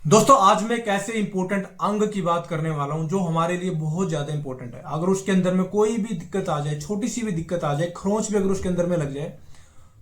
दोस्तों आज मैं एक ऐसे इंपॉर्टेंट अंग की बात करने वाला हूं जो हमारे लिए बहुत ज्यादा इंपॉर्टेंट है। अगर उसके अंदर में कोई भी दिक्कत आ जाए, छोटी सी भी दिक्कत आ जाए, खरोंच भी अगर उसके अंदर में लग जाए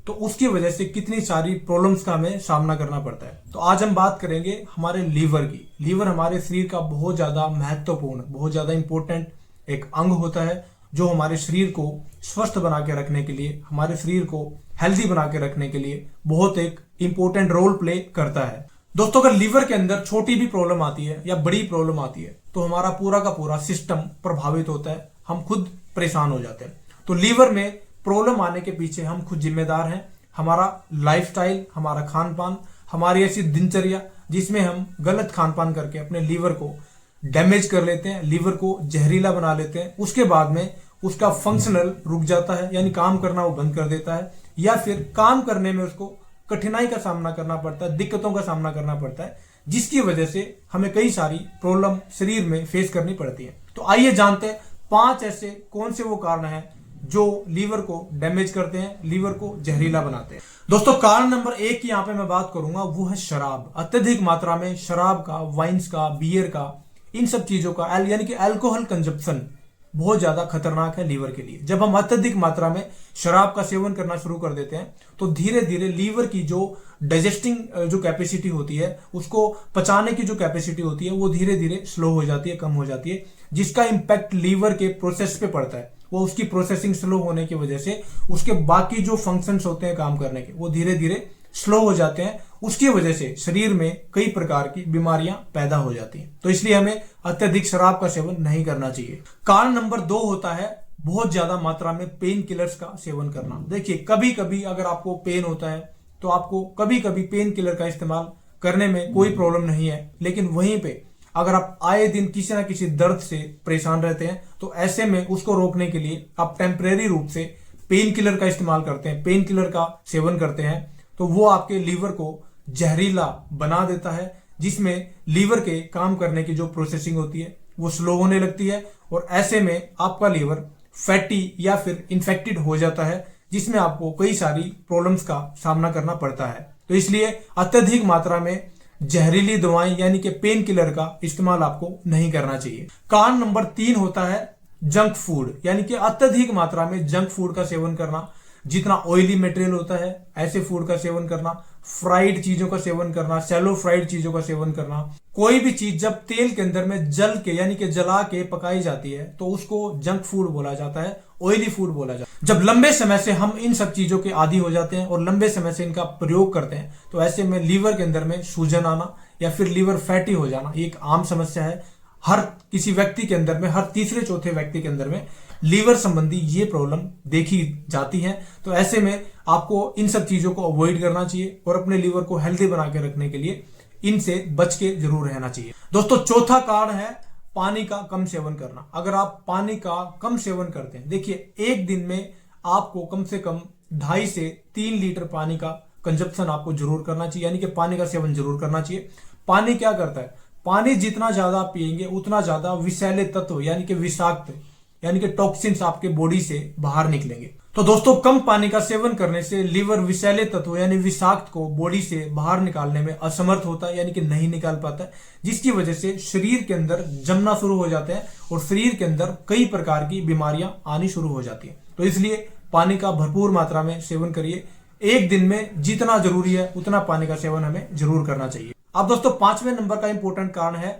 तो उसकी वजह से कितनी सारी प्रॉब्लम्स का हमें सामना करना पड़ता है। तो आज हम बात करेंगे हमारे लीवर की। लीवर हमारे शरीर का बहुत ज्यादा महत्वपूर्ण, बहुत ज्यादा इंपॉर्टेंट एक अंग होता है जो हमारे शरीर को स्वस्थ बना के रखने के लिए, हमारे शरीर को हेल्दी बना के रखने के लिए बहुत एक इंपॉर्टेंट रोल प्ले करता है। दोस्तों अगर लीवर के अंदर छोटी भी प्रॉब्लम आती है या बड़ी प्रॉब्लम आती है तो हमारा पूरा का पूरा सिस्टम प्रभावित होता है, हम खुद परेशान हो जाते हैं। तो लीवर में प्रॉब्लम आने के पीछे हम खुद जिम्मेदार हैं। हमारा लाइफस्टाइल, हमारा खान पान, हमारी ऐसी दिनचर्या जिसमें हम गलत खान पान करके अपने लीवर को डैमेज कर लेते हैं, लीवर को जहरीला बना लेते हैं। उसके बाद में उसका फंक्शनल रुक जाता है, यानी काम करना वो बंद कर देता है, या फिर काम करने में उसको कठिनाई का सामना करना पड़ता है, दिक्कतों का सामना करना पड़ता है, जिसकी वजह से हमें कई सारी प्रॉब्लम शरीर में फेस करनी पड़ती है। तो आइए जानते हैं 5 ऐसे कौन से वो कारण हैं जो लीवर को डैमेज करते हैं, लीवर को जहरीला बनाते हैं। दोस्तों कारण नंबर 1 की यहां पे मैं बात करूंगा, वो है शराब। अत्यधिक मात्रा में शराब का, वाइन्स का, बियर का, इन सब चीजों का यानी कि अल्कोहल कंजप्शन बहुत ज्यादा खतरनाक है लीवर के लिए। जब हम अत्यधिक मात्रा में शराब का सेवन करना शुरू कर देते हैं तो धीरे धीरे लीवर की जो डाइजेस्टिंग जो कैपेसिटी होती है, उसको पचाने की जो कैपेसिटी होती है, वो धीरे धीरे स्लो हो जाती है, कम हो जाती है, जिसका इंपैक्ट लीवर के प्रोसेस पे पड़ता है। वो उसकी प्रोसेसिंग स्लो होने की वजह से उसके बाकी जो फंक्शंस होते हैं काम करने के, वो धीरे धीरे स्लो हो जाते हैं। उसकी वजह से शरीर में कई प्रकार की बीमारियां पैदा हो जाती हैं। तो इसलिए हमें अत्यधिक शराब का सेवन नहीं करना चाहिए। कारण नंबर 2 होता है बहुत ज्यादा मात्रा में पेन किलर्स का सेवन करना। देखिए कभी कभी अगर आपको पेन होता है तो आपको कभी कभी पेन किलर का इस्तेमाल करने में कोई प्रॉब्लम नहीं है, लेकिन वहीं पे अगर आप आए दिन किसी ना किसी दर्द से परेशान रहते हैं तो ऐसे में उसको रोकने के लिए आप टेम्परेरी रूप से पेन किलर का इस्तेमाल करते हैं, पेन किलर का सेवन करते हैं, तो वो आपके लीवर को जहरीला बना देता है, जिसमें लीवर के काम करने की जो प्रोसेसिंग होती है वो स्लो होने लगती है, और ऐसे में आपका लीवर फैटी या फिर इन्फेक्टेड हो जाता है, जिसमें आपको कई सारी प्रॉब्लम्स का सामना करना पड़ता है। तो इसलिए अत्यधिक मात्रा में जहरीली दवाएं यानी कि पेन किलर का इस्तेमाल आपको नहीं करना चाहिए। कारण नंबर 3 होता है जंक फूड, यानी कि अत्यधिक मात्रा में जंक फूड का सेवन करना। जितना ऑयली मटेरियल होता है ऐसे फूड का सेवन करना, फ्राइड चीजों का सेवन करना, शैलो फ्राइड चीजों का सेवन करना। कोई भी चीज जब तेल के अंदर में जल के यानी कि जला के पकाई जाती है तो उसको जंक फूड बोला जाता है, ऑयली फूड बोला जाता है। जब लंबे समय से हम इन सब चीजों के आदी हो जाते हैं और लंबे समय से इनका प्रयोग करते हैं तो ऐसे में लीवर के अंदर में सूजन आना या फिर लीवर फैटी हो जाना ये एक आम समस्या है। हर किसी व्यक्ति के अंदर में, हर तीसरे चौथे व्यक्ति के अंदर में लीवर संबंधी ये प्रॉब्लम देखी जाती है। तो ऐसे में आपको इन सब चीजों को अवॉइड करना चाहिए और अपने लीवर को हेल्दी बना के रखने के लिए इनसे बच के जरूर रहना चाहिए। दोस्तों चौथा कारण है पानी का कम सेवन करना। अगर आप पानी का कम सेवन करते हैं, देखिए एक दिन में आपको कम से कम 2.5 से 3 लीटर पानी का कंजप्शन आपको जरूर करना चाहिए, यानी कि पानी का सेवन जरूर करना चाहिए। पानी क्या करता है, पानी जितना ज्यादा आप पिएंगे उतना ज्यादा विषैले तत्व यानी कि विषाक्त यानी कि टॉक्सिन्स आपके बॉडी से बाहर निकलेंगे। तो दोस्तों कम पानी का सेवन करने से लीवर विषैले तत्व यानी विषाक्त को बॉडी से बाहर निकालने में असमर्थ होता है, यानी कि नहीं निकाल पाता है, जिसकी वजह से शरीर के अंदर जमना शुरू हो जाते हैं और शरीर के अंदर कई प्रकार की बीमारियां आनी शुरू हो जाती हैं। तो इसलिए पानी का भरपूर मात्रा में सेवन करिए। एक दिन में जितना जरूरी है उतना पानी का सेवन हमें जरूर करना चाहिए। अब दोस्तों 5वें नंबर का इंपॉर्टेंट कारण है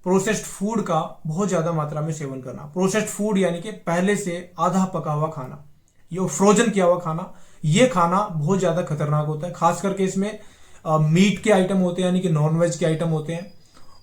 प्रोसेस्ड फूड का बहुत ज्यादा मात्रा में सेवन करना। प्रोसेस्ड फूड यानी कि पहले से आधा पका हुआ खाना, ये फ्रोजन किया हुआ खाना, ये खाना बहुत ज्यादा खतरनाक होता है। खास करके इसमें मीट के आइटम होते हैं यानी कि नॉनवेज के आइटम होते हैं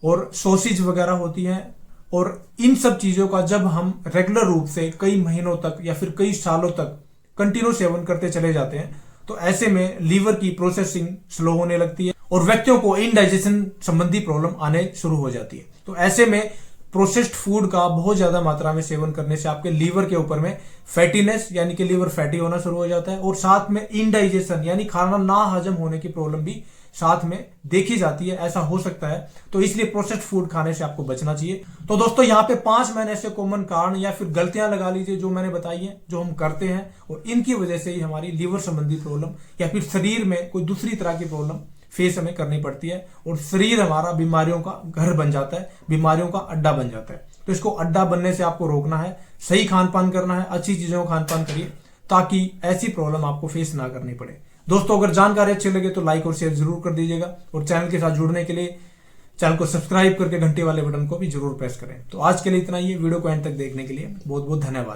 और सॉसेज वगैरह होती हैं, और इन सब चीजों का जब हम रेगुलर रूप से कई महीनों तक या फिर कई सालों तक कंटिन्यू सेवन करते चले जाते हैं तो ऐसे में लीवर की प्रोसेसिंग स्लो होने लगती है और व्यक्तियों को इनडाइजेशन संबंधी प्रॉब्लम आने शुरू हो जाती है। तो ऐसे में प्रोसेस्ड फूड का बहुत ज्यादा मात्रा में सेवन करने से आपके लीवर के ऊपर में फैटीनेस यानी कि लीवर फैटी होना शुरू हो जाता है, और साथ में इनडाइजेशन यानी खाना ना हजम होने की प्रॉब्लम भी साथ में देखी जाती है, ऐसा हो सकता है। तो इसलिए प्रोसेस्ड फूड खाने से आपको बचना चाहिए। तो दोस्तों यहाँ पे 5 मैंने ऐसे कॉमन कारण या फिर गलतियां लगा लीजिए जो मैंने बताई है, जो हम करते हैं और इनकी वजह से ही हमारी लीवर संबंधी प्रॉब्लम या फिर शरीर में कोई दूसरी तरह की प्रॉब्लम फेस हमें करनी पड़ती है और शरीर हमारा बीमारियों का घर बन जाता है, बीमारियों का अड्डा बन जाता है। तो इसको अड्डा बनने से आपको रोकना है, सही खान पान करना है, अच्छी चीजों का खान पान करिए ताकि ऐसी प्रॉब्लम आपको फेस ना करनी पड़े। दोस्तों अगर जानकारी अच्छी लगे तो लाइक और शेयर जरूर कर दीजिएगा और चैनल के साथ जुड़ने के लिए चैनल को सब्सक्राइब करके घंटे वाले बटन को भी जरूर प्रेस करें। तो आज के लिए इतना ही है। वीडियो को एंड तक देखने के लिए बहुत बहुत धन्यवाद।